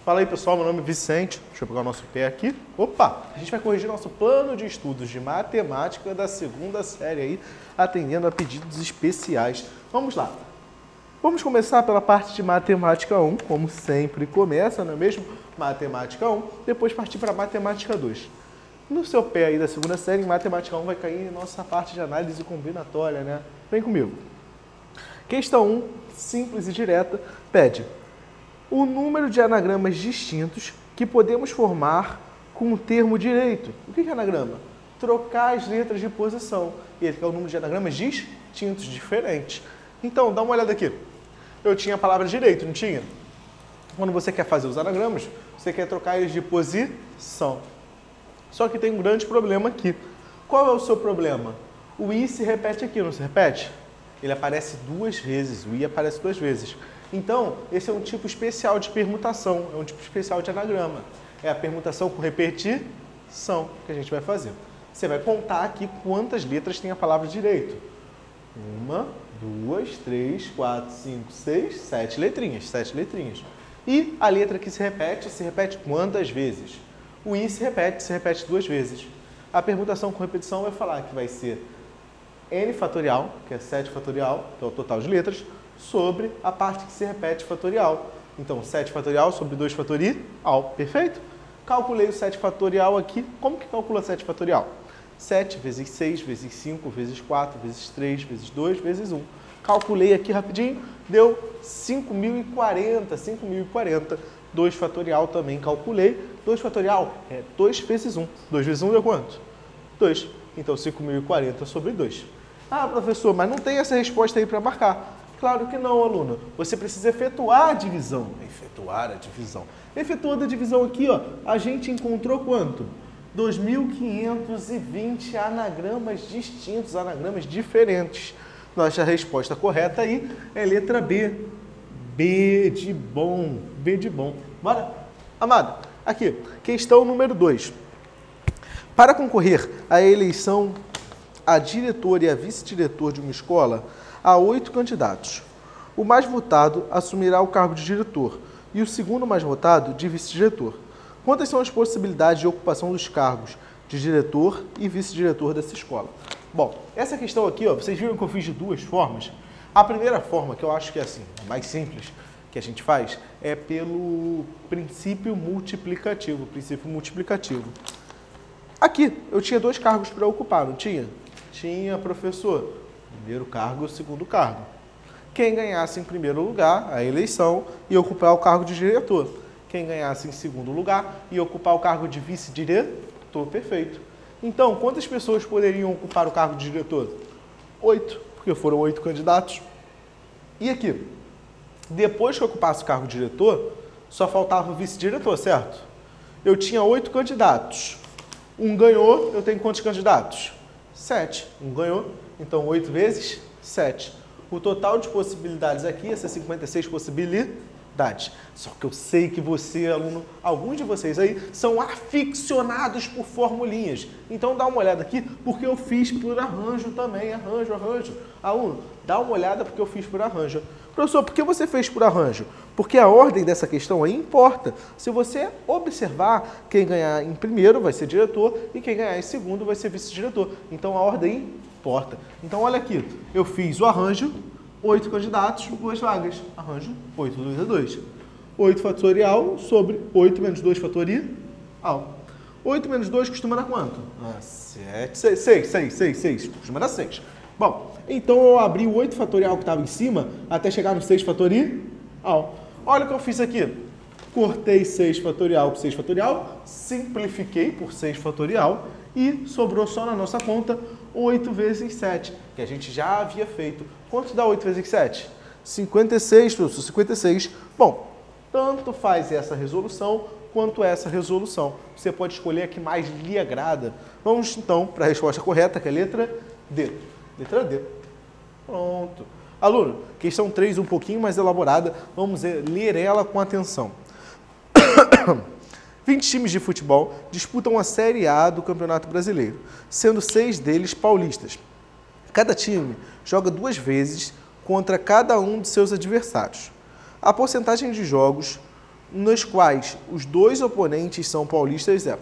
Fala aí, pessoal, meu nome é Vicente. Deixa eu pegar o nosso pé aqui. Opa! A gente vai corrigir nosso plano de estudos de matemática da segunda série aí, atendendo a pedidos especiais. Vamos lá. Vamos começar pela parte de matemática 1, como sempre começa, não é mesmo? Matemática 1, depois partir para matemática 2. No seu pé aí da segunda série, em matemática 1 vai cair nossa parte de análise combinatória, né? Vem comigo. Questão 1, simples e direta, pede o número de anagramas distintos que podemos formar com o termo direito. O que é anagrama? Trocar as letras de posição. E ele quer o número de anagramas distintos, diferentes. Então, dá uma olhada aqui. Eu tinha a palavra direito, não tinha? Quando você quer fazer os anagramas, você quer trocar eles de posição. Só que tem um grande problema aqui. Qual é o seu problema? O i se repete aqui, não se repete? Ele aparece duas vezes, o i aparece duas vezes. Então, esse é um tipo especial de permutação, é um tipo especial de anagrama. É a permutação com repetição que a gente vai fazer. Você vai contar aqui quantas letras tem a palavra direito. 1, 2, 3, 4, 5, 6, 7 letrinhas, 7 letrinhas. E a letra que se repete quantas vezes? O i se repete duas vezes. A permutação com repetição vai falar que vai ser n fatorial, que é 7 fatorial, que é o total de letras, sobre a parte que se repete fatorial. Então, 7 fatorial sobre 2 fatorial. Perfeito? Calculei o 7 fatorial aqui. Como que calcula 7 fatorial? 7 vezes 6, vezes 5, vezes 4, vezes 3, vezes 2, vezes 1. Calculei aqui rapidinho, deu 5.040. 5.040. 2 fatorial também calculei. 2 fatorial é 2 vezes 1. 2 vezes 1 deu quanto? 2. Então, 5.040 sobre 2. Ah, professor, mas não tem essa resposta aí para marcar. Claro que não, aluno. Você precisa efetuar a divisão. Efetuar a divisão. Efetuando a divisão aqui, ó, a gente encontrou quanto? 2.520 anagramas distintos, anagramas diferentes. Nossa resposta correta aí é letra B. B de bom. B de bom. Bora? Amado, aqui, questão número 2. Para concorrer à eleição a diretor e a vice-diretor de uma escola, há 8 candidatos. O mais votado assumirá o cargo de diretor e o segundo mais votado de vice-diretor. Quantas são as possibilidades de ocupação dos cargos de diretor e vice-diretor dessa escola? Bom, essa questão aqui, ó, vocês viram que eu fiz de duas formas. A primeira forma, que eu acho que é assim, a mais simples que a gente faz, é pelo princípio multiplicativo. Aqui, eu tinha 2 cargos para ocupar, não tinha? Tinha, professor. Primeiro cargo e o segundo cargo. Quem ganhasse em primeiro lugar a eleição ia ocupar o cargo de diretor. Quem ganhasse em segundo lugar ia ocupar o cargo de vice-diretor. Perfeito. Então, quantas pessoas poderiam ocupar o cargo de diretor? 8, porque foram 8 candidatos. E aqui, depois que eu ocupasse o cargo de diretor, só faltava o vice-diretor, certo? Eu tinha 8 candidatos. Um ganhou, eu tenho quantos candidatos? 7. Um ganhou. Então, 8 vezes 7. O total de possibilidades aqui, essas 56 possibilidades. Só que eu sei que você, aluno, alguns de vocês aí, são aficionados por formulinhas. Então, dá uma olhada aqui, porque eu fiz por arranjo também. Arranjo. Aluno, dá uma olhada porque eu fiz por arranjo. Professor, por que você fez por arranjo? Porque a ordem dessa questão aí importa. Se você observar, quem ganhar em primeiro vai ser diretor e quem ganhar em segundo vai ser vice-diretor. Então, a ordem importa. Então, olha aqui. Eu fiz o arranjo, 8 candidatos, 2 vagas. Arranjo, 8, 2 a 2. 8 fatorial sobre 8 menos 2 fatorial. 8 menos 2 costuma dar quanto? 7, 6. Costuma dar 6. Bom, então eu abri o 8 fatorial que estava em cima até chegar no 6 fatorial. Olha o que eu fiz aqui. Cortei 6 fatorial por 6 fatorial, simplifiquei por 6 fatorial e sobrou só na nossa conta 8 vezes 7, que a gente já havia feito. Quanto dá 8 vezes 7? 56, professor, 56. Bom, tanto faz essa resolução quanto essa resolução. Você pode escolher a que mais lhe agrada. Vamos então para a resposta correta, que é a letra D. Letra D. Pronto. Aluno, questão 3 um pouquinho mais elaborada. Vamos ler ela com atenção. 20 times de futebol disputam a Série A do Campeonato Brasileiro, sendo 6 deles paulistas. Cada time joga 2 vezes contra cada um de seus adversários. A porcentagem de jogos nos quais os dois oponentes são paulistas é.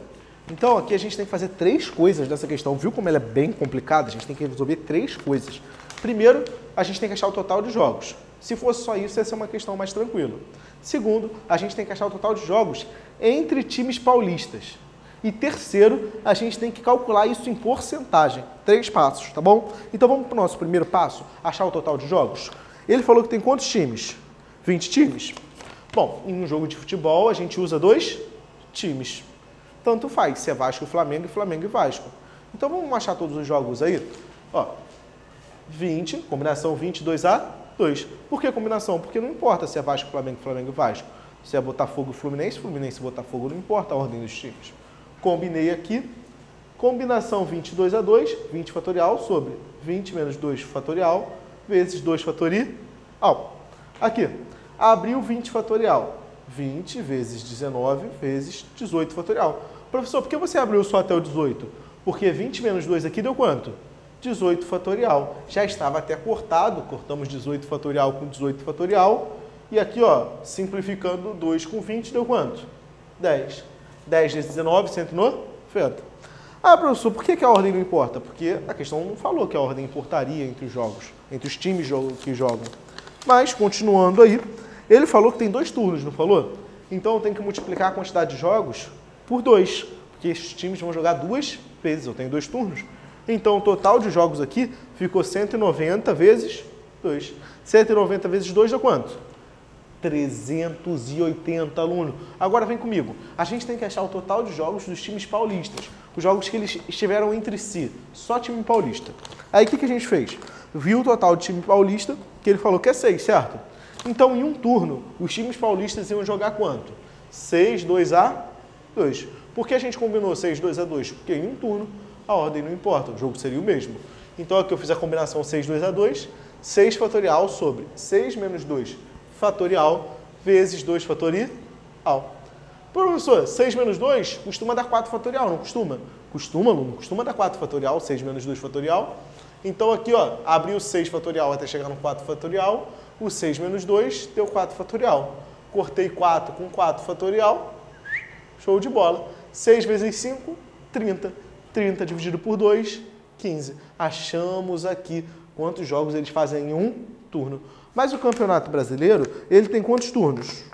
Então aqui a gente tem que fazer 3 coisas dessa questão. Viu como ela é bem complicada? A gente tem que resolver 3 coisas. Primeiro, a gente tem que achar o total de jogos. Se fosse só isso, ia ser uma questão mais tranquila. Segundo, a gente tem que achar o total de jogos entre times paulistas. E terceiro, a gente tem que calcular isso em porcentagem. 3 passos, tá bom? Então vamos para o nosso primeiro passo, achar o total de jogos. Ele falou que tem quantos times? 20 times. Bom, em um jogo de futebol a gente usa 2 times. Tanto faz, se é Vasco e Flamengo e Vasco. Então vamos achar todos os jogos aí. Ó, 20, combinação 22 a 2. Por que combinação? Porque não importa se é Vasco, Flamengo e Vasco. Se é Botafogo e Fluminense e Botafogo, não importa a ordem dos times. Combinei aqui. Combinação 22 a 2, 20 fatorial sobre 20 menos 2 fatorial vezes 2 fatorial. Aqui, abriu 20 fatorial. 20 vezes 19 vezes 18 fatorial. Professor, por que você abriu só até o 18? Porque 20 menos 2 aqui deu quanto? 18 fatorial. Já estava até cortado, cortamos 18 fatorial com 18 fatorial. E aqui, ó, simplificando 2 com 20 deu quanto? 10. 10 vezes 19, 190. Ah, professor, por que a ordem não importa? Porque a questão não falou que a ordem importaria entre os jogos, entre os times que jogam. Mas, continuando aí, ele falou que tem 2 turnos, não falou? Então eu tenho que multiplicar a quantidade de jogos por 2, porque esses times vão jogar 2 vezes, eu tenho 2 turnos. Então o total de jogos aqui ficou 190 vezes 2. 190 vezes 2 dá quanto? 380, aluno. Agora vem comigo. A gente tem que achar o total de jogos dos times paulistas. Os jogos que eles estiveram entre si. Só time paulista. Aí o que a gente fez? Viu o total de time paulista, que ele falou que é 6, certo? Então, em um turno, os times paulistas iam jogar quanto? 6, 2 a 2. Por que a gente combinou 6, 2 a 2? Porque em um turno, a ordem não importa, o jogo seria o mesmo. Então, aqui eu fiz a combinação 6, 2 a 2, 6 fatorial sobre 6 menos 2 fatorial vezes 2 fatorial. Professor, 6 menos 2 costuma dar 4 fatorial, não costuma? Costuma, aluno, costuma dar 4 fatorial, 6 menos 2 fatorial. Então, aqui, ó, abri o 6 fatorial até chegar no 4 fatorial. O 6 menos 2 deu 4 fatorial. Cortei 4 com 4 fatorial. Show de bola. 6 vezes 5, 30. 30 dividido por 2, 15. Achamos aqui quantos jogos eles fazem em um turno. Mas o Campeonato Brasileiro, ele tem quantos turnos?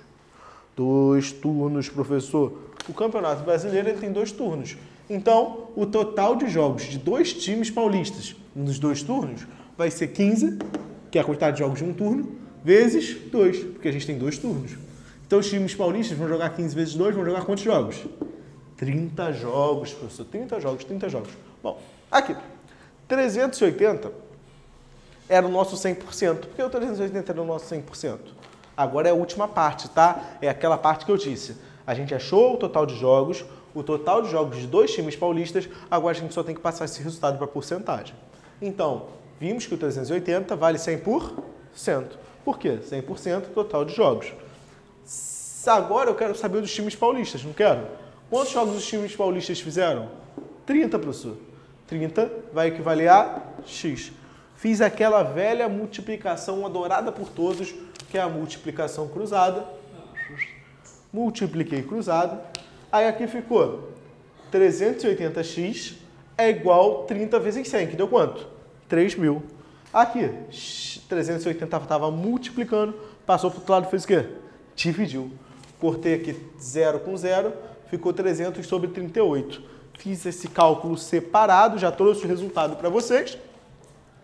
2 turnos, professor. O Campeonato Brasileiro ele tem 2 turnos. Então, o total de jogos de 2 times paulistas nos 2 turnos vai ser 15, que é a quantidade de jogos de um turno, vezes 2, porque a gente tem 2 turnos. Então, os times paulistas vão jogar 15 vezes 2, vão jogar quantos jogos? 30 jogos, professor. 30 jogos, 30 jogos. Bom, aqui, 380 era o nosso 100%. Por que o 380 era o nosso 100%? Agora é a última parte, tá? É aquela parte que eu disse. A gente achou o total de jogos de 2 times paulistas, agora a gente só tem que passar esse resultado para porcentagem. Então, vimos que o 380 vale 100%. Por quê? 100% total de jogos. Agora eu quero saber dos times paulistas, não quero? Quantos jogos os times paulistas fizeram? 30, professor. 30 vai equivaler a X. Fiz aquela velha multiplicação adorada por todos, que é a multiplicação cruzada. Multipliquei cruzado. Aí aqui ficou 380x é igual 30 vezes 100, que deu quanto? 3.000. Aqui, 380 estava multiplicando, passou para o outro lado e fez o quê? Dividiu. Cortei aqui 0 com 0, ficou 300 sobre 38. Fiz esse cálculo separado, já trouxe o resultado para vocês.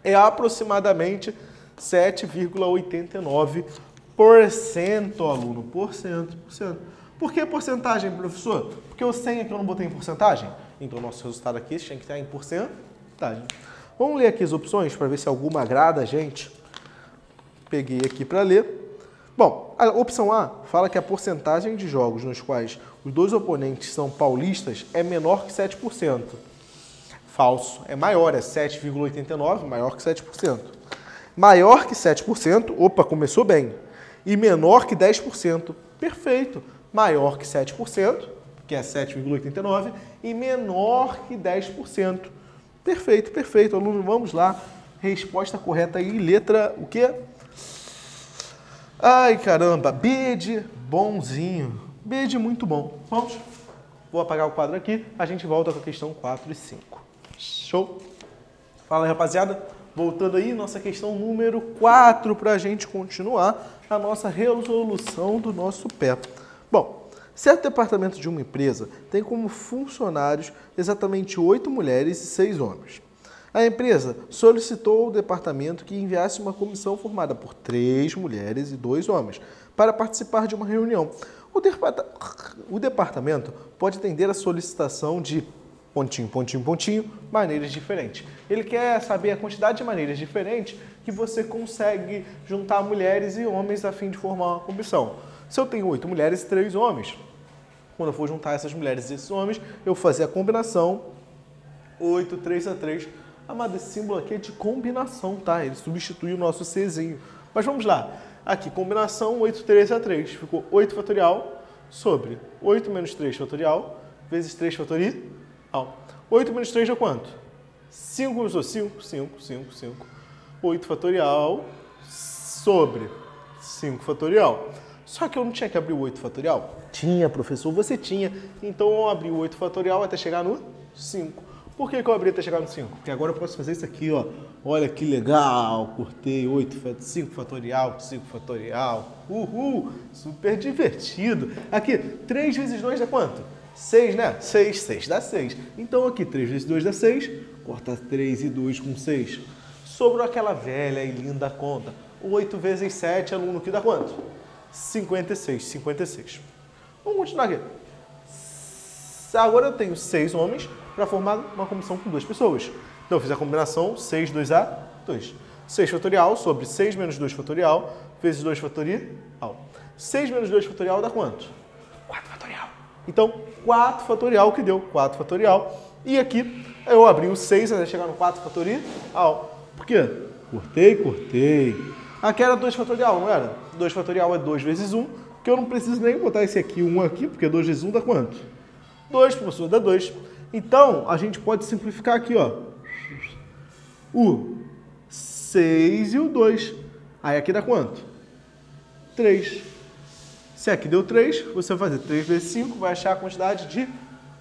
É aproximadamente 7,89%, aluno. Porcento. Por que porcentagem, professor? Porque o 100 aqui eu não botei em porcentagem. Então, o nosso resultado aqui tinha que estar em porcentagem. Vamos ler aqui as opções para ver se alguma agrada a gente. Peguei aqui para ler. Bom, a opção A fala que a porcentagem de jogos nos quais os 2 oponentes são paulistas é menor que 7%. Falso. É maior, é 7,89%, maior que 7%. Maior que 7%, opa, começou bem. E menor que 10%, perfeito. Maior que 7%, que é 7,89%, e menor que 10%. Perfeito, perfeito, aluno, vamos lá. Resposta correta aí, letra o quê? Ai, caramba, B de bonzinho. B de muito bom. Vamos? Vou apagar o quadro aqui. A gente volta com a questão 4 e 5. Show? Fala aí, rapaziada. Voltando aí, nossa questão número 4 para a gente continuar a nossa resolução do nosso pé. Bom, certo departamento de uma empresa tem como funcionários exatamente 8 mulheres e 6 homens. A empresa solicitou ao departamento que enviasse uma comissão formada por 3 mulheres e 2 homens para participar de uma reunião. O departamento pode atender a solicitação de pontinho, pontinho, pontinho, maneiras diferentes. Ele quer saber a quantidade de maneiras diferentes que você consegue juntar mulheres e homens a fim de formar uma comissão. Se eu tenho 8 mulheres e 3 homens, quando eu for juntar essas mulheres e esses homens, eu vou fazer a combinação 8, 3 a 3. Amado, esse símbolo aqui é de combinação, tá? Ele substitui o nosso Czinho. Mas vamos lá. Aqui, combinação 8, 3 a 3. Ficou 8 fatorial sobre 8 menos 3 fatorial vezes 3 fatorial. 8 menos 3 dá quanto? 5 menos 5, 5, 5, 5. 8 fatorial sobre 5 fatorial. Só que eu não tinha que abrir o 8 fatorial? Tinha, professor, você tinha. Então eu abri o 8 fatorial até chegar no 5. Por que eu abri até chegar no 5? Porque agora eu posso fazer isso aqui, ó. Olha que legal, cortei 5 fatorial, 5 fatorial. Uhul, super divertido. Aqui, 3 vezes 2 dá quanto? 6, né? 6, 6 dá 6. Então aqui, 3 vezes 2 dá 6. Corta 3 e 2 com 6. Sobrou aquela velha e linda conta. 8 vezes 7, aluno, que dá quanto? 56, 56. Vamos continuar aqui. Agora eu tenho 6 homens para formar uma comissão com 2 pessoas. Então eu fiz a combinação 6, 2A, 2. 6 fatorial sobre 6 menos 2 fatorial vezes 2 fatorial. 6 menos 2 fatorial dá quanto? 4 fatorial. Então, 4 fatorial que deu 4 fatorial. E aqui eu abri o 6 até chegar no 4 fatorial. Por quê? Cortei. Aqui era 2 fatorial, não era? 2 fatorial é 2 vezes 1, que eu não preciso nem botar esse aqui, 1 aqui, porque 2 vezes 1 dá quanto? 2, professor, dá 2. Então, a gente pode simplificar aqui, ó. O 6 e o 2. Aí aqui dá quanto? 3. Se aqui deu 3, você vai fazer 3 vezes 5, vai achar a quantidade de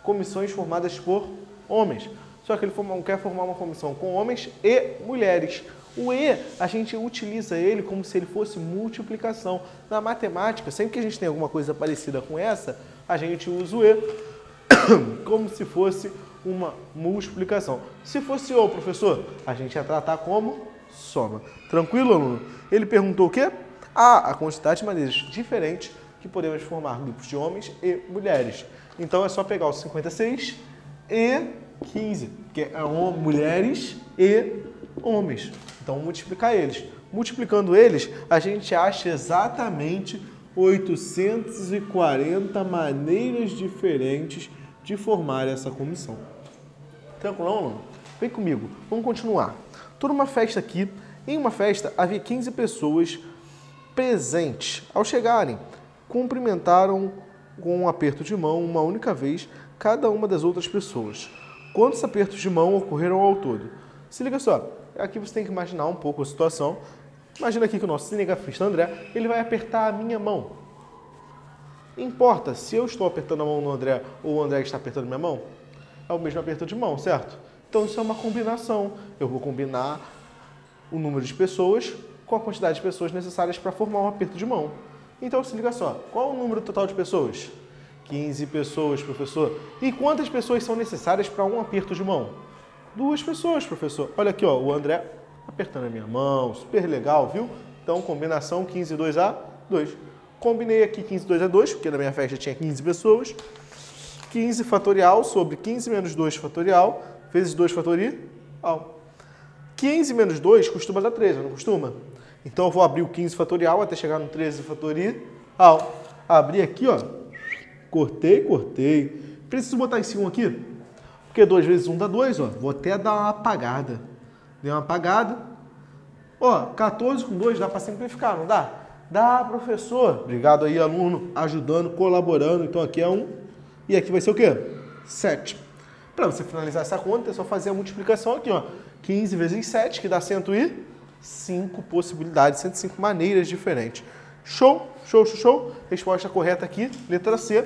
comissões formadas por homens. Só que ele quer formar uma comissão com homens e mulheres. O E, a gente utiliza ele como se ele fosse multiplicação. Na matemática, sempre que a gente tem alguma coisa parecida com essa, a gente usa o E como se fosse uma multiplicação. Se fosse O, professor, a gente ia tratar como soma. Tranquilo, aluno? Ele perguntou o quê? A quantidade de maneiras diferentes que podemos formar grupos de homens e mulheres. Então é só pegar os 56 e 15, que é mulheres e homens. Então multiplicar eles. Multiplicando eles, a gente acha exatamente 840 maneiras diferentes de formar essa comissão. Tranquilo, aluno? Vem comigo, vamos continuar. Estou numa festa aqui. Em uma festa havia 15 pessoas presentes. Ao chegarem, cumprimentaram com um aperto de mão uma única vez cada uma das outras pessoas. Quantos apertos de mão ocorreram ao todo? Se liga só, aqui você tem que imaginar um pouco a situação. Imagina aqui que o nosso cinegrafista André, ele vai apertar a minha mão. Importa se eu estou apertando a mão do André ou o André está apertando a minha mão? É o mesmo aperto de mão, certo? Então isso é uma combinação. Eu vou combinar o número de pessoas com a quantidade de pessoas necessárias para formar um aperto de mão. Então se liga só, qual é o número total de pessoas? 15 pessoas, professor. E quantas pessoas são necessárias para um aperto de mão? 2 pessoas, professor. Olha aqui, ó, o André apertando a minha mão, super legal, viu? Então, combinação 15 2A, 2. Combinei aqui 15 2A, 2, porque na minha festa tinha 15 pessoas. 15 fatorial sobre 15 menos 2 fatorial, vezes 2 fatorial. 15 menos 2 costuma dar 13, não costuma? Então, eu vou abrir o 15 fatorial até chegar no 13 fatorial. Abri aqui, ó. Cortei. Preciso botar esse 1 aqui? Porque 2 vezes 1 dá 2, ó. Vou até dar uma apagada. Dei uma apagada. Ó, 14 com 2 dá para simplificar, não dá? Dá, professor. Obrigado aí, aluno, ajudando, colaborando. Então aqui é 1. E aqui vai ser o quê? 7. Para você finalizar essa conta, é só fazer a multiplicação aqui, ó. 15 vezes 7, que dá 105 possibilidades, 105 maneiras diferentes. Show? Show, show, show. Resposta correta aqui, letra C,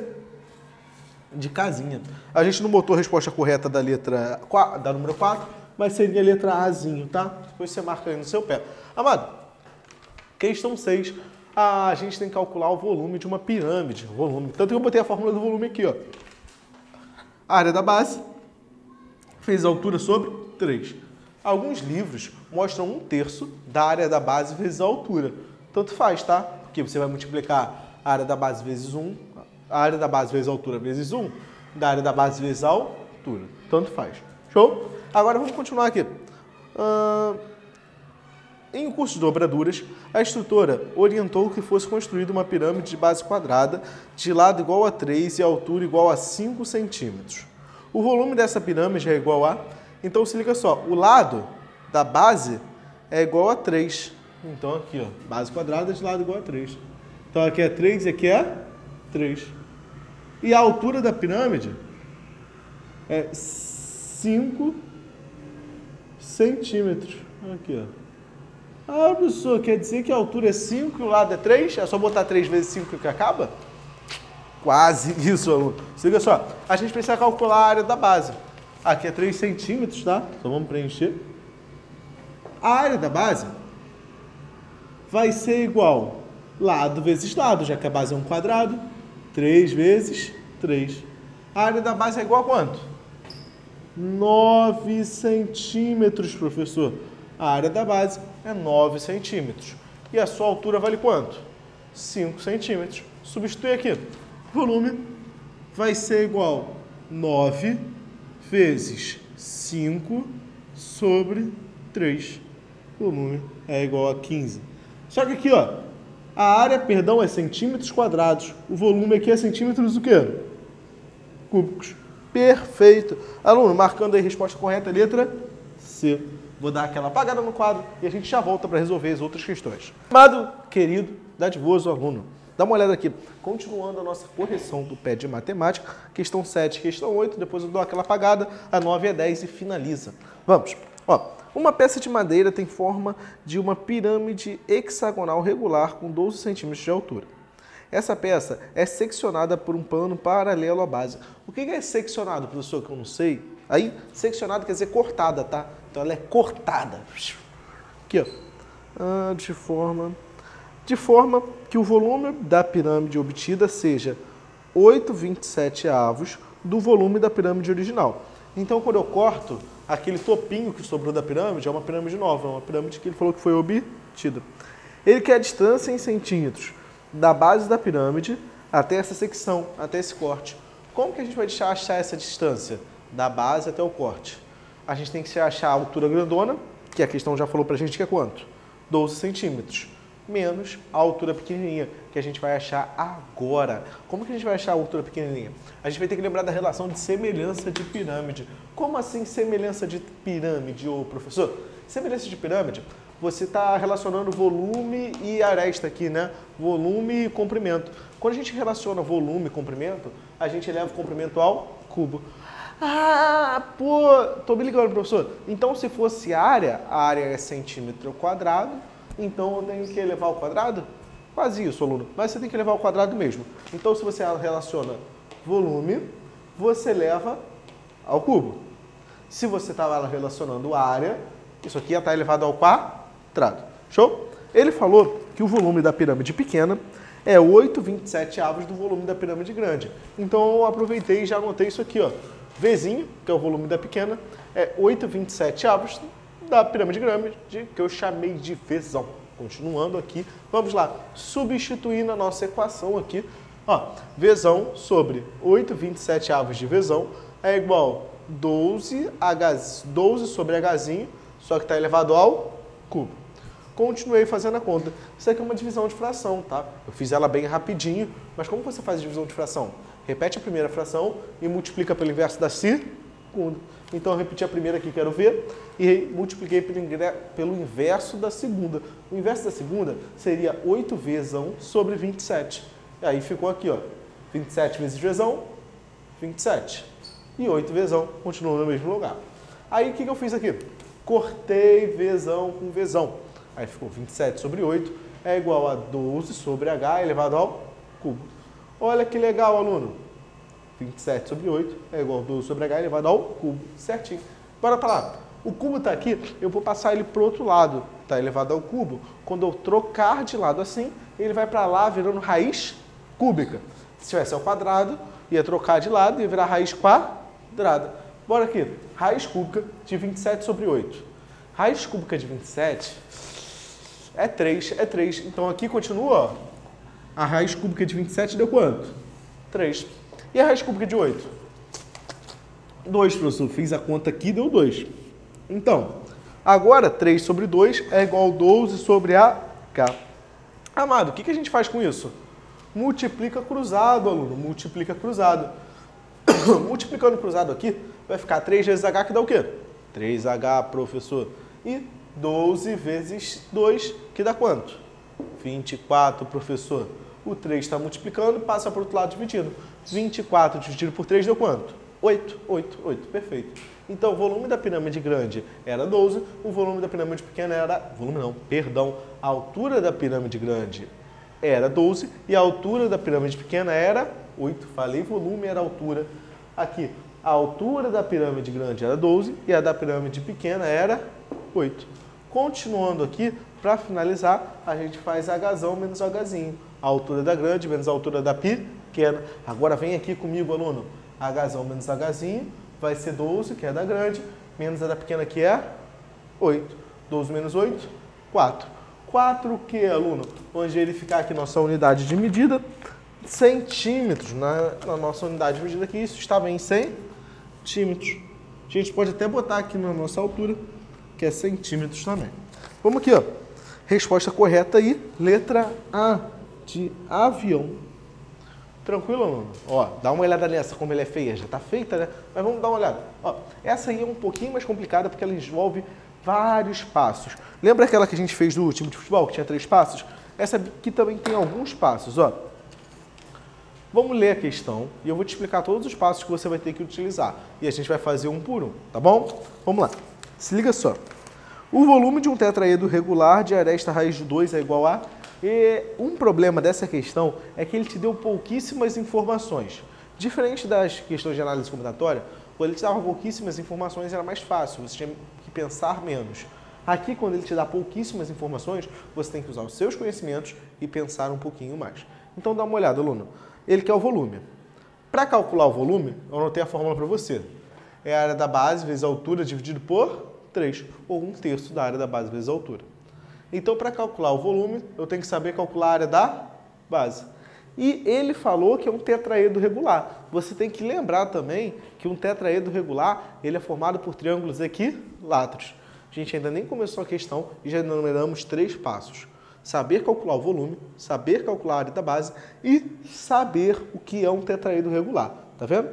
de casinha. A gente não botou a resposta correta da letra da número 4, mas seria a letra Azinho, tá? Depois você marca aí no seu pé. Amado, questão 6. A gente tem que calcular o volume de uma pirâmide. Tanto que eu botei a fórmula do volume aqui, ó. A área da base vezes a altura sobre 3. Alguns livros mostram 1/3 da área da base vezes a altura. Tanto faz, tá? Porque você vai multiplicar a área da base vezes 1, a área da base vezes a altura vezes 1, da área da base vezes a altura. Tanto faz. Show? Agora vamos continuar aqui. Em um curso de dobraduras, a instrutora orientou que fosse construída uma pirâmide de base quadrada, de lado igual a 3 e altura igual a 5 centímetros. O volume dessa pirâmide é igual a... Então se liga só, o lado da base é igual a 3. Então aqui, ó, base quadrada de lado igual a 3. Então aqui é 3 e aqui é 3. E a altura da pirâmide é 5 centímetros. Aqui, ó. Ah, professor, quer dizer que a altura é 5 e o lado é 3? É só botar 3 vezes 5 que acaba? Quase isso, aluno. Se liga só, a gente precisa calcular a área da base. Aqui é 3 centímetros, tá? Então vamos preencher. A área da base vai ser igual lado vezes lado, já que a base é um quadrado. 3 vezes 3. A área da base é igual a quanto? 9 centímetros, professor. A área da base é 9 centímetros. E a sua altura vale quanto? 5 centímetros. Substitui aqui. Volume vai ser igual a 9 vezes 5 sobre 3. Volume é igual a 15. Só que aqui, ó, a área, perdão, é centímetros quadrados. O volume aqui é centímetros o quê? Cúbicos. Perfeito. Aluno, marcando aí a resposta correta, letra C. Vou dar aquela apagada no quadro e a gente já volta para resolver as outras questões. Amado, querido, dadivoso aluno, dá uma olhada aqui. Continuando a nossa correção do pé de matemática, questão 7, questão 8, depois eu dou aquela apagada, a 9 e a 10 e finaliza. Vamos. Ó, uma peça de madeira tem forma de uma pirâmide hexagonal regular com 12 centímetros de altura. Essa peça é seccionada por um pano paralelo à base. O que é seccionado, professor, que eu não sei? Aí, seccionado quer dizer cortada, tá? Então ela é cortada. Aqui, ó. De forma que o volume da pirâmide obtida seja 8,27 do volume da pirâmide original. Então, quando eu corto, aquele topinho que sobrou da pirâmide é uma pirâmide nova, é uma pirâmide que ele falou que foi obtida. Ele quer a distância em centímetros da base da pirâmide até essa secção, até esse corte. Como que a gente vai achar essa distância da base até o corte? A gente tem que achar a altura grandona, que a questão já falou pra gente que é quanto? 12 centímetros, menos a altura pequenininha, que a gente vai achar agora. Como que a gente vai achar a altura pequenininha? A gente vai ter que lembrar da relação de semelhança de pirâmide. Como assim semelhança de pirâmide, ô professor? Semelhança de pirâmide, você está relacionando volume e aresta aqui, né? Volume e comprimento. Quando a gente relaciona volume e comprimento, a gente eleva o comprimento ao cubo. Ah, pô, tô me ligando, professor. Então, se fosse área, a área é centímetro quadrado, então eu tenho que elevar ao quadrado? Quase isso, aluno. Mas você tem que elevar ao quadrado mesmo. Então, se você relaciona volume, você leva ao cubo. Se você está relacionando área, isso aqui ia estar elevado ao quadrado. Show? Ele falou que o volume da pirâmide pequena é 8,27 do volume da pirâmide grande. Então, eu aproveitei e já anotei isso aqui, ó. Vzinho, que é o volume da pequena, é 8,27 da pirâmide grande, que eu chamei de Vzão. Continuando aqui, vamos lá, substituir na nossa equação aqui, ó, Vzão sobre 8,27 de Vzão é igual a 12 sobre Hzinho, só que está elevado ao cubo. Continuei fazendo a conta. Isso aqui é uma divisão de fração, tá? Eu fiz ela bem rapidinho, mas como você faz a divisão de fração? Repete a primeira fração e multiplica pelo inverso da segunda. Então eu repeti a primeira aqui, quero ver, e multipliquei pelo inverso da segunda. O inverso da segunda seria 8Vzão sobre 27. E aí ficou aqui, ó, 27 vezes Vzão, 27. E 8Vzão continua no mesmo lugar. Aí o que eu fiz aqui? Cortei Vzão com Vzão. Aí ficou 27 sobre 8, é igual a 12 sobre h elevado ao cubo. Olha que legal, aluno. 27 sobre 8 é igual a 12 sobre h elevado ao cubo. Certinho. Bora para lá. O cubo está aqui, eu vou passar ele para o outro lado. Está elevado ao cubo. Quando eu trocar de lado assim, ele vai para lá virando raiz cúbica. Se tivesse ao quadrado, ia trocar de lado e ia virar raiz quadrada. Bora aqui. Raiz cúbica de 27 sobre 8. Raiz cúbica de 27 é 3, é 3. Então aqui continua, ó. A raiz cúbica de 27 deu quanto? 3. E a raiz cúbica de 8? 2, professor. Fiz a conta aqui, deu 2. Então, agora 3 sobre 2 é igual a 12 sobre a k. Amado, o que a gente faz com isso? Multiplica cruzado, aluno. Multiplica cruzado. Multiplicando cruzado aqui, vai ficar 3 vezes h, que dá o quê? 3h, professor. E 12 vezes 2, que dá quanto? 24, professor. O 3 está multiplicando, passa para o outro lado dividindo. 24 dividido por 3 deu quanto? 8, 8, 8. Perfeito. Então, o volume da pirâmide grande era 12, o volume da pirâmide pequena era... Volume não, perdão. A altura da pirâmide grande era 12 e a altura da pirâmide pequena era 8. Falei volume era altura. Aqui, a altura da pirâmide grande era 12 e a da pirâmide pequena era 8. Continuando aqui, para finalizar, a gente faz Hzão menos Hzinho. A altura da grande menos a altura da pequena. Agora vem aqui comigo, aluno. Hzão menos Hzinho vai ser 12, que é da grande, menos a da pequena, que é 8. 12 menos 8, 4. 4 o que, aluno? Vamos verificar aqui nossa unidade de medida. Centímetros. Na nossa unidade de medida aqui, isso estava em centímetros. A gente pode até botar aqui na nossa altura, que é centímetros também. Vamos aqui, ó. Resposta correta aí, letra A, de avião. Tranquilo, aluno? Ó, dá uma olhada nessa, como ela é feia. Já tá feita, né? Mas vamos dar uma olhada. Ó, essa aí é um pouquinho mais complicada, porque ela envolve vários passos. Lembra aquela que a gente fez do time de futebol, que tinha 3 passos? Essa aqui também tem alguns passos, ó. Vamos ler a questão e eu vou te explicar todos os passos que você vai ter que utilizar. E a gente vai fazer um por um, tá bom? Vamos lá. Se liga só. O volume de um tetraedro regular de aresta raiz de 2 é igual a... E um problema dessa questão é que ele te deu pouquíssimas informações. Diferente das questões de análise combinatória, quando ele te dava pouquíssimas informações era mais fácil, você tinha que pensar menos. Aqui, quando ele te dá pouquíssimas informações, você tem que usar os seus conhecimentos e pensar um pouquinho mais. Então dá uma olhada, aluno. Ele quer o volume. Para calcular o volume, eu anotei a fórmula para você. É a área da base vezes a altura dividido por 3, ou 1/3 da área da base vezes a altura. Então, para calcular o volume, eu tenho que saber calcular a área da base. E ele falou que é um tetraedro regular. Você tem que lembrar também que um tetraedro regular ele é formado por triângulos equiláteros. A gente ainda nem começou a questão e já enumeramos 3 passos. Saber calcular o volume, saber calcular a área da base e saber o que é um tetraedro regular. Tá vendo?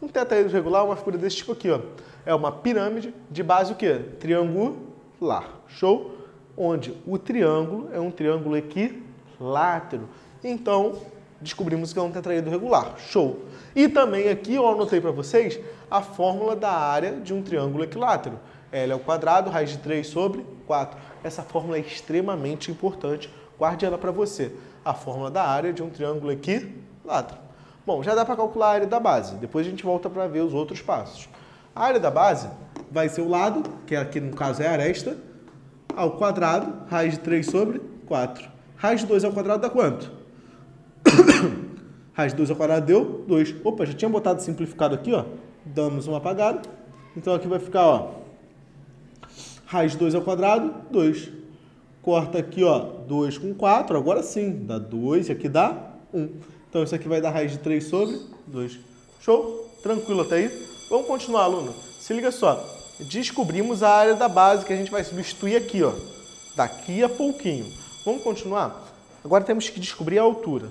Um tetraedro regular é uma figura desse tipo aqui, ó. É uma pirâmide de base o quê? Triangular. Show? Onde o triângulo é um triângulo equilátero. Então, descobrimos que é um tetraedro regular. Show! E também aqui eu anotei para vocês a fórmula da área de um triângulo equilátero. L ao quadrado, raiz de 3 sobre 4. Essa fórmula é extremamente importante. Guarde ela para você. A fórmula da área de um triângulo equilátero. Bom, já dá para calcular a área da base. Depois a gente volta para ver os outros passos. A área da base vai ser o lado, que aqui no caso é a aresta, ao quadrado, raiz de 3 sobre 4. Raiz de 2 ao quadrado dá quanto? Raiz de 2 ao quadrado deu 2. Opa, já tinha botado simplificado aqui, ó. Damos uma apagada. Então aqui vai ficar, ó. Raiz de 2 ao quadrado, 2. Corta aqui, ó, 2 com 4. Agora sim, dá 2 e aqui dá 1. Então isso aqui vai dar raiz de 3 sobre 2. Show? Tranquilo até aí? Vamos continuar, aluno. Se liga só. Descobrimos a área da base que a gente vai substituir aqui, ó. Daqui a pouquinho. Vamos continuar? Agora temos que descobrir a altura.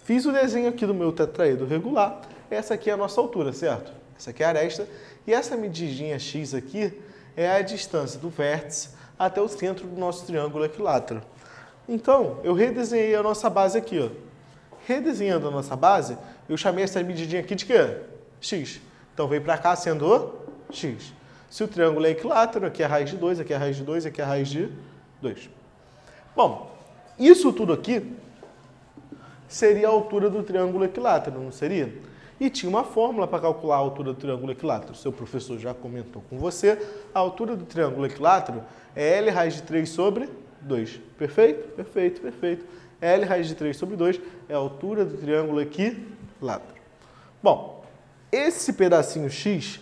Fiz o desenho aqui do meu tetraedro regular. Essa aqui é a nossa altura, certo? Essa aqui é a aresta. E essa medidinha x aqui é a distância do vértice até o centro do nosso triângulo equilátero. Então, eu redesenhei a nossa base aqui, ó. Redesenhando a nossa base, eu chamei essa medidinha aqui de quê? X. Então, veio para cá sendo x. Se o triângulo é equilátero, aqui é a raiz de 2, aqui é a raiz de 2, aqui é a raiz de 2. Bom, Isso tudo aqui seria a altura do triângulo equilátero, não seria? E tinha uma fórmula para calcular a altura do triângulo equilátero. Seu professor já comentou com você. A altura do triângulo equilátero é L raiz de 3 sobre 2. Perfeito? Perfeito, perfeito. L raiz de 3 sobre 2 é a altura do triângulo equilátero. Bom, esse pedacinho X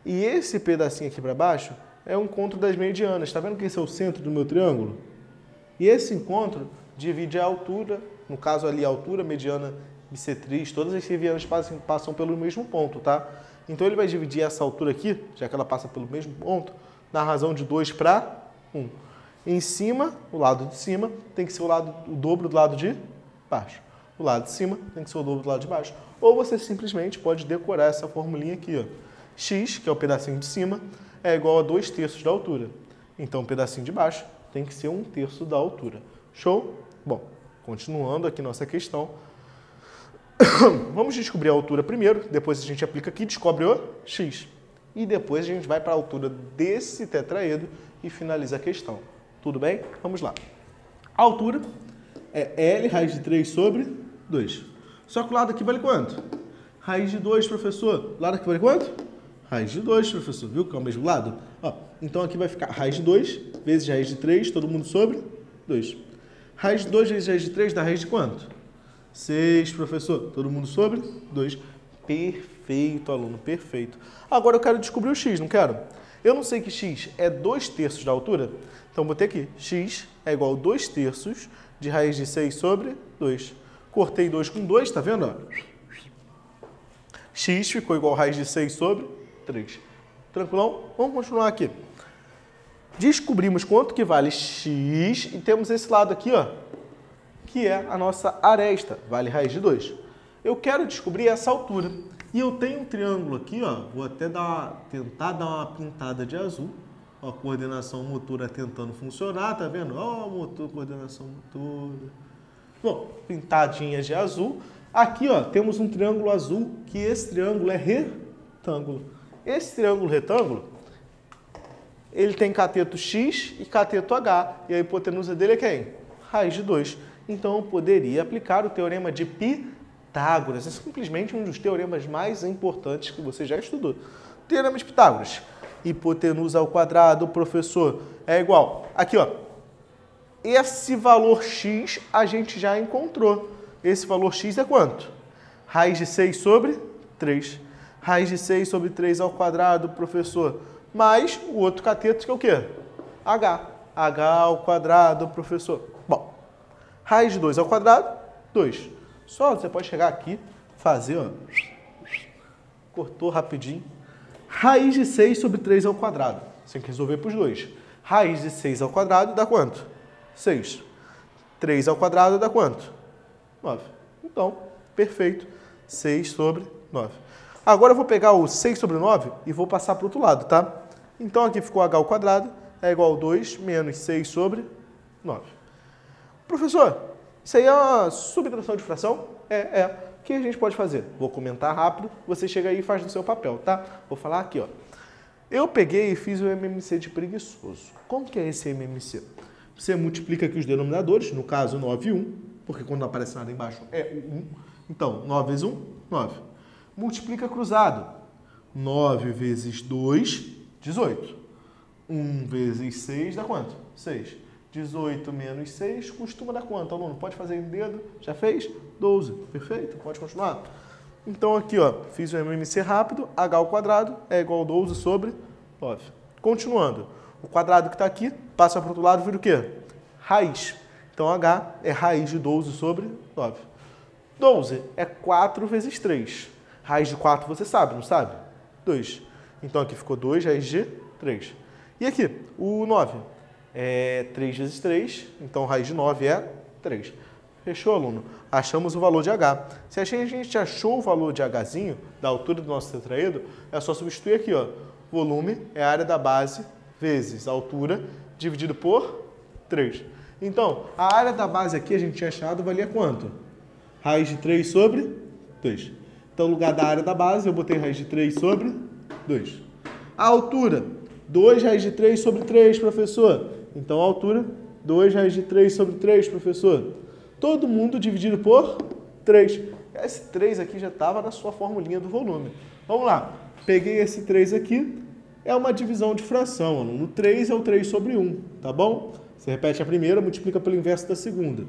e esse pedacinho aqui para baixo é um encontro das medianas. Está vendo que esse é o centro do meu triângulo? E esse encontro divide a altura, no caso ali a altura, mediana, bissetriz, todas as medianas passam pelo mesmo ponto, tá? Então ele vai dividir essa altura aqui, já que ela passa pelo mesmo ponto, na razão de 2 para 1. Em cima, o lado de cima tem que ser o dobro do lado de baixo. O lado de cima tem que ser o dobro do lado de baixo. Ou você simplesmente pode decorar essa formulinha aqui, ó. X, que é o pedacinho de cima, é igual a 2/3 da altura. Então o pedacinho de baixo tem que ser 1/3 da altura. Show? Bom, continuando aqui nossa questão. Vamos descobrir a altura primeiro, depois a gente aplica aqui, descobre o X. E depois a gente vai para a altura desse tetraedro e finaliza a questão. Tudo bem? Vamos lá. A altura é L raiz de 3 sobre 2. Só que o lado aqui vale quanto? Raiz de 2, professor. O lado aqui vale quanto? Raiz de 2, professor. Viu que é o mesmo lado? Ó, então aqui vai ficar raiz de 2 vezes raiz de 3, todo mundo sobre 2. Raiz de 2 vezes raiz de 3 dá raiz de quanto? 6, professor. Todo mundo sobre 2. Perfeito, aluno, perfeito. Agora eu quero descobrir o X, não quero? Eu não sei que X é 2/3 da altura, então botei aqui. X é igual a 2/3 de raiz de 6 sobre 2. Cortei 2 com 2, tá vendo? Ó? X ficou igual a raiz de 6 sobre 3. Tranquilão? Vamos continuar aqui. Descobrimos quanto que vale X e temos esse lado aqui, ó, que é a nossa aresta, vale raiz de 2. Eu quero descobrir essa altura. E eu tenho um triângulo aqui, ó, vou até tentar dar uma pintada de azul. Ó, a coordenação motora tentando funcionar, tá vendo? Ó, motor, coordenação motora. Bom, pintadinhas de azul. Aqui, ó, temos um triângulo azul, que esse triângulo é retângulo. Esse triângulo retângulo, ele tem cateto X e cateto H. E a hipotenusa dele é quem? Raiz de 2. Então, eu poderia aplicar o teorema de Pitágoras. É simplesmente um dos teoremas mais importantes que você já estudou. Teorema de Pitágoras. Hipotenusa ao quadrado, professor, é igual. Aqui, ó. Esse valor X a gente já encontrou. Esse valor X é quanto? Raiz de 6 sobre 3. Raiz de 6 sobre 3 ao quadrado, professor. Mais o outro cateto que é o quê? H. H ao quadrado, professor. Bom, raiz de 2 ao quadrado, 2. Só você pode chegar aqui, fazer, ó. Cortou rapidinho. Raiz de 6 sobre 3 ao quadrado. Você tem que resolver para os dois. Raiz de 6 ao quadrado dá quanto? 6. 3 ao quadrado dá quanto? 9. Então, perfeito. 6 sobre 9. Agora eu vou pegar o 6 sobre 9 e vou passar para o outro lado, tá? Então aqui ficou h ao quadrado é igual a 2 menos 6 sobre 9. Professor, isso aí é uma subtração de fração? É. O que a gente pode fazer? Vou comentar rápido, você chega aí e faz no seu papel, tá? Vou falar aqui, ó. Eu peguei e fiz o MMC de preguiçoso. Como que é esse MMC? Você multiplica aqui os denominadores, no caso 9 e 1, porque quando não aparece nada embaixo é 1. Então, 9 vezes 1, 9. Multiplica cruzado. 9 vezes 2, 18. 1 vezes 6 dá quanto? 6. 18 menos 6 costuma dar quanto, aluno? Pode fazer em dedo? Já fez? 12. Perfeito? Pode continuar? Então aqui, ó, fiz o MMC rápido. H ao quadrado é igual a 12 sobre 9. Continuando. O quadrado que está aqui passa para o outro lado, vira o quê? Raiz. Então H é raiz de 12 sobre 9. 12 é 4 vezes 3. Raiz de 4 você sabe, não sabe? 2. Então aqui ficou 2, raiz de 3. E aqui, o 9 é 3 vezes 3, então raiz de 9 é 3. Fechou, aluno? Achamos o valor de H. Se a gente achou o valor de Hzinho, da altura do nosso tetraedro, é só substituir aqui, ó. Volume é a área da base vezes a altura dividido por 3. Então, a área da base aqui a gente tinha achado valia quanto? Raiz de 3 sobre 2. Então, no lugar da área da base, eu botei raiz de 3 sobre 2. A altura, 2 raiz de 3 sobre 3, professor. Então, a altura, 2 raiz de 3 sobre 3, professor. Todo mundo dividido por 3. Esse 3 aqui já estava na sua formulinha do volume. Vamos lá. Peguei esse 3 aqui. É uma divisão de fração, aluno. 3 é o 3 sobre 1, tá bom? Você repete a primeira, multiplica pelo inverso da segunda.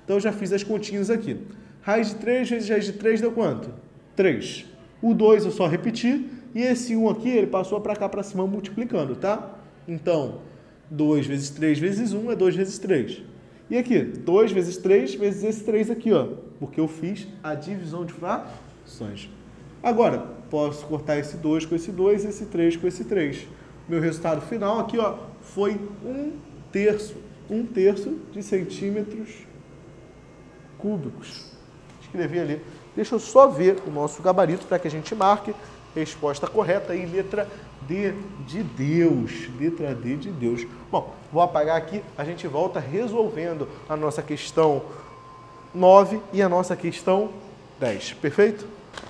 Então, eu já fiz as continhas aqui. Raiz de 3 vezes raiz de 3 deu quanto? 3. O 2 eu só repeti. E esse 1 aqui, ele passou para cá, para cima, multiplicando, tá? Então, 2 vezes 3 vezes 1 é 2 vezes 3. E aqui, 2 vezes 3 vezes esse 3 aqui, ó. Porque eu fiz a divisão de frações. Agora, posso cortar esse 2 com esse 2 e esse 3 com esse 3. Meu resultado final aqui, ó, foi 1/3 de centímetros cúbicos. Escrevi ali. Deixa eu só ver o nosso gabarito para que a gente marque. Resposta correta aí, letra D de Deus. Letra D de Deus. Bom, vou apagar aqui, a gente volta resolvendo a nossa questão 9 e a nossa questão 10. Perfeito?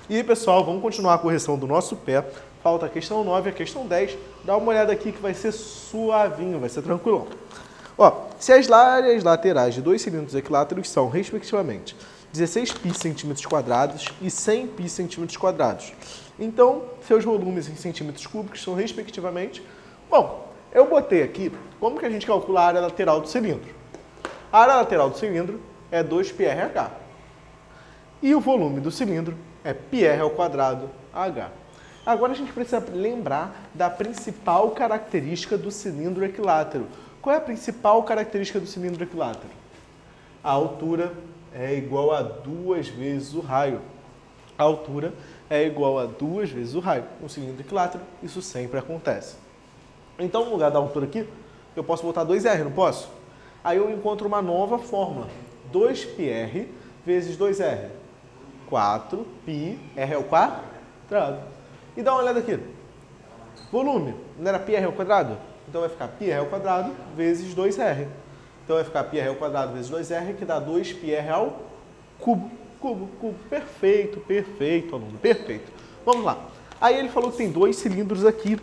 E, pessoal, vamos continuar a correção do nosso pé. Falta a questão 9 e a questão 10. Dá uma olhada aqui que vai ser suavinho, vai ser tranquilão. Ó, se as áreas laterais de dois cilindros equiláteros são, respectivamente, 16 π centímetros quadrados e 100 π centímetros quadrados, então, seus volumes em centímetros cúbicos são, respectivamente... Bom, eu botei aqui como que a gente calcula a área lateral do cilindro. A área lateral do cilindro é 2πrh. E o volume do cilindro é πr ao quadrado h. Agora a gente precisa lembrar da principal característica do cilindro equilátero. Qual é a principal característica do cilindro equilátero? A altura é igual a 2 vezes o raio. A altura é igual a 2 vezes o raio. No cilindro equilátero, isso sempre acontece. Então, no lugar da altura aqui, eu posso botar 2R, não posso? Aí eu encontro uma nova fórmula. 2πr vezes 2R. 4πr ao quadrado. E dá uma olhada aqui. Volume, não era πr ao quadrado? Então vai ficar πr ao quadrado vezes 2R. Então vai ficar πr ao quadrado vezes 2R, que dá 2πr ao cubo. Cubo. Perfeito, aluno, perfeito. Vamos lá. Aí ele falou que tem dois cilindros aqui,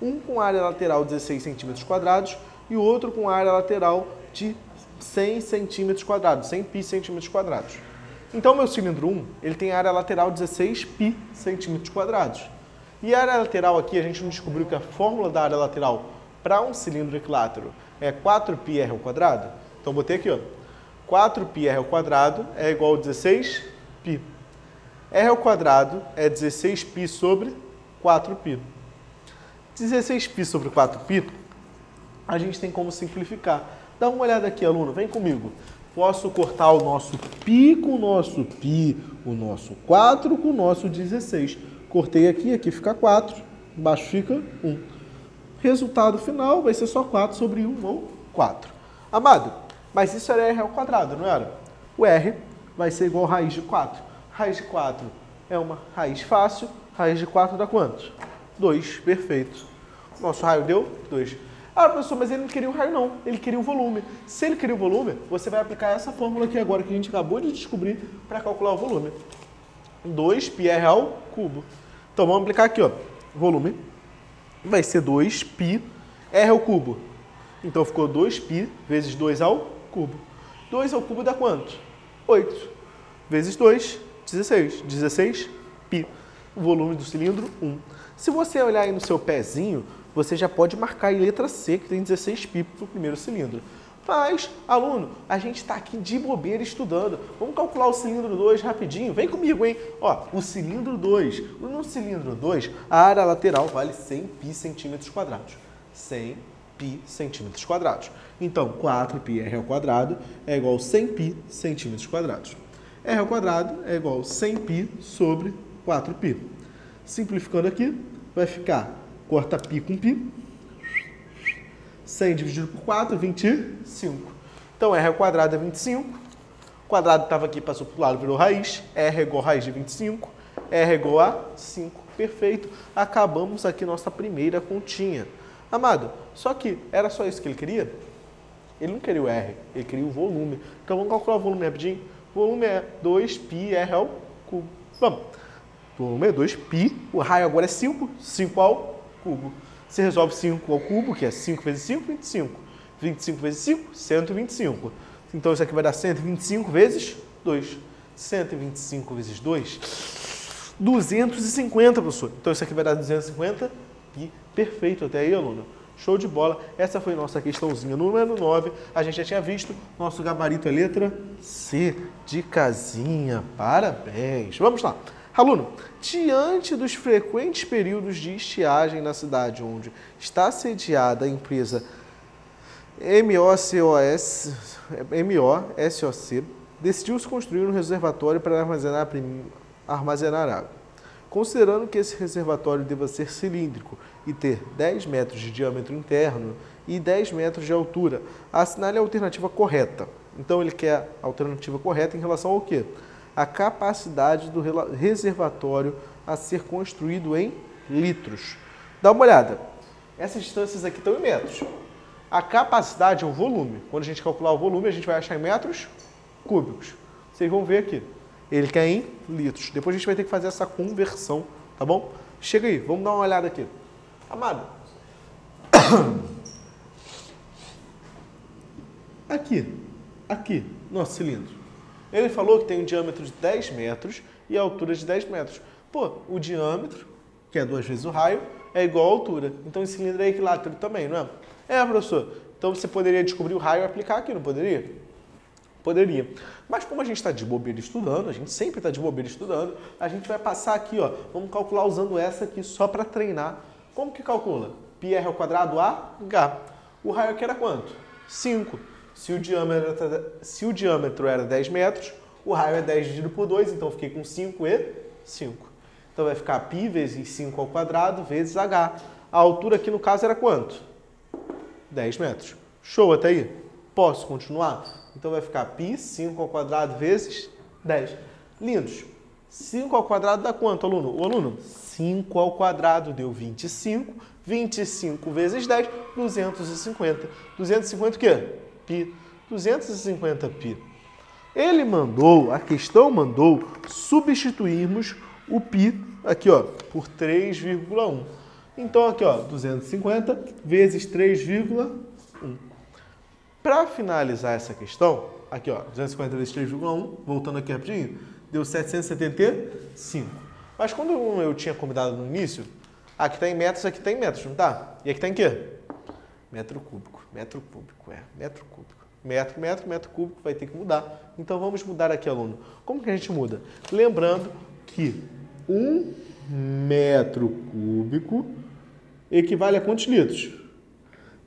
um com área lateral de 16 centímetros quadrados e o outro com área lateral de 100 centímetros quadrados, 100 π centímetros quadrados. Então, meu cilindro 1, ele tem área lateral de 16 π centímetros quadrados. E a área lateral aqui, a gente não descobriu que a fórmula da área lateral para um cilindro equilátero é 4πr ao quadrado? Então, botei aqui, ó. 4πr ao quadrado é igual a 16π. R ao quadrado é 16π sobre 4π. 16π sobre 4π, a gente tem como simplificar. Dá uma olhada aqui, aluno, vem comigo. Posso cortar o nosso π com o nosso π, o nosso 4 com o nosso 16. Cortei aqui, aqui fica 4, embaixo fica 1. Resultado final vai ser só 4 sobre 1 ou 4. Amado, mas isso era R ao quadrado, não era? O R vai ser igual a raiz de 4. Raiz de 4 é uma raiz fácil. Raiz de 4 dá quanto? 2. Perfeito. Nosso raio deu 2. Ah, professor, mas ele não queria o raio, não. Ele queria o volume. Se ele queria o volume, você vai aplicar essa fórmula aqui agora, que a gente acabou de descobrir, para calcular o volume. 2πr ao cubo. Então, vamos aplicar aqui, ó. Volume vai ser 2πr ao cubo. Então, ficou 2π vezes 2 ao cubo. 2 ao cubo dá quanto? 8. Vezes 2, 16. 16π. O volume do cilindro, 1. Se você olhar aí no seu pezinho, você já pode marcar aí letra C, que tem 16π para o primeiro cilindro. Mas, aluno, a gente está aqui de bobeira estudando. Vamos calcular o cilindro 2 rapidinho. Vem comigo, hein? Ó, o cilindro 2. No cilindro 2, a área lateral vale 100 π centímetros quadrados. 100 π centímetros quadrados. Então, 4πr ao quadrado é igual a 100 π centímetros quadrados. R ao quadrado é igual a 100 π sobre 4π. Simplificando aqui, vai ficar, corta π com π. 100 dividido por 4, 25. Então, R ao quadrado é 25. O quadrado estava aqui, passou para o lado, virou raiz. R é igual a raiz de 25. R é igual a 5. Perfeito. Acabamos aqui nossa primeira continha. Amado, só que era só isso que ele queria? Ele não queria o R, ele queria o volume. Então, vamos calcular o volume rapidinho. O volume é 2πr ao cubo. Vamos. O volume é 2π. O raio agora é 5. 5 ao cubo. Você resolve 5 ao cubo, que é 5 vezes 5, 25. 25 vezes 5, 125. Então isso aqui vai dar 125 vezes 2. 125 vezes 2, 250, professor. Então isso aqui vai dar 250 e perfeito até aí, aluno. Show de bola. Essa foi nossa questãozinha número 9. A gente já tinha visto. Nosso gabarito é letra C, de casinha. Parabéns. Vamos lá. Aluno, diante dos frequentes períodos de estiagem na cidade onde está sediada a empresa MOSOC, decidiu-se construir um reservatório para armazenar água. Considerando que esse reservatório deva ser cilíndrico e ter 10 metros de diâmetro interno e 10 metros de altura, assinale a alternativa correta. Então ele quer a alternativa correta em relação ao quê? A capacidade do reservatório a ser construído em litros. Dá uma olhada. Essas distâncias aqui estão em metros. A capacidade é o volume. Quando a gente calcular o volume, a gente vai achar em metros cúbicos. Vocês vão ver aqui. Ele quer em litros. Depois a gente vai ter que fazer essa conversão, tá bom? Chega aí, vamos dar uma olhada aqui. Amado. Aqui, nosso cilindro. Ele falou que tem um diâmetro de 10 metros e a altura de 10 metros. Pô, o diâmetro, que é 2 vezes o raio, é igual à altura. Então esse cilindro é equilátero também, não é? É, professor. Então você poderia descobrir o raio e aplicar aqui, não poderia? Poderia. Mas como a gente está de bobeira estudando, a gente sempre está de bobeira estudando, a gente vai passar aqui, ó, vamos calcular usando essa aqui só para treinar. Como que calcula? πr ao quadrado h. O raio aqui era quanto? 5. Se o diâmetro era 10 metros, o raio é 10 dividido por 2, então eu fiquei com 5 e 5. Então vai ficar π vezes 5 ao quadrado vezes h. A altura aqui no caso era quanto? 10 metros. Show até aí? Posso continuar? Então vai ficar π, 5 ao quadrado vezes 10. Lindos. 5 ao quadrado dá quanto, aluno? O aluno? 5 ao quadrado deu 25. 25 vezes 10, 250. 250 o quê? Π. 250 π. Ele mandou, a questão mandou, substituirmos o π aqui, ó, por 3,1. Então aqui, ó, 250 vezes 3,1. Para finalizar essa questão, aqui, ó, 250 vezes 3,1, voltando aqui rapidinho, deu 775. Mas quando eu tinha combinado no início, aqui está em metros, aqui está em metros, não tá? E aqui está em quê? Metro cúbico, metro cúbico. Metro cúbico vai ter que mudar. Então vamos mudar aqui, aluno. Como que a gente muda? Lembrando que 1 metro cúbico equivale a quantos litros?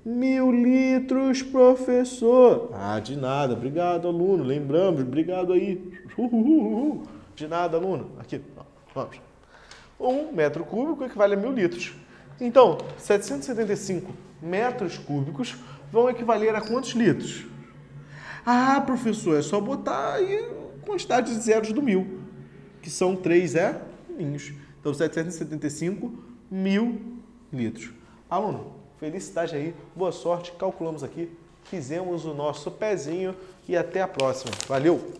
1000 litros, professor. Ah, de nada. Obrigado, aluno. Lembramos. Obrigado aí. De nada, aluno. Aqui, vamos. 1 metro cúbico equivale a 1000 litros. Então, 775 metros cúbicos vão equivaler a quantos litros? Ah, professor, é só botar aí a quantidade de zeros do 1000, que são 3 zeros. Então, 775 1000 litros. Aluno, felicidade aí, boa sorte, calculamos aqui, fizemos o nosso pezinho e até a próxima. Valeu!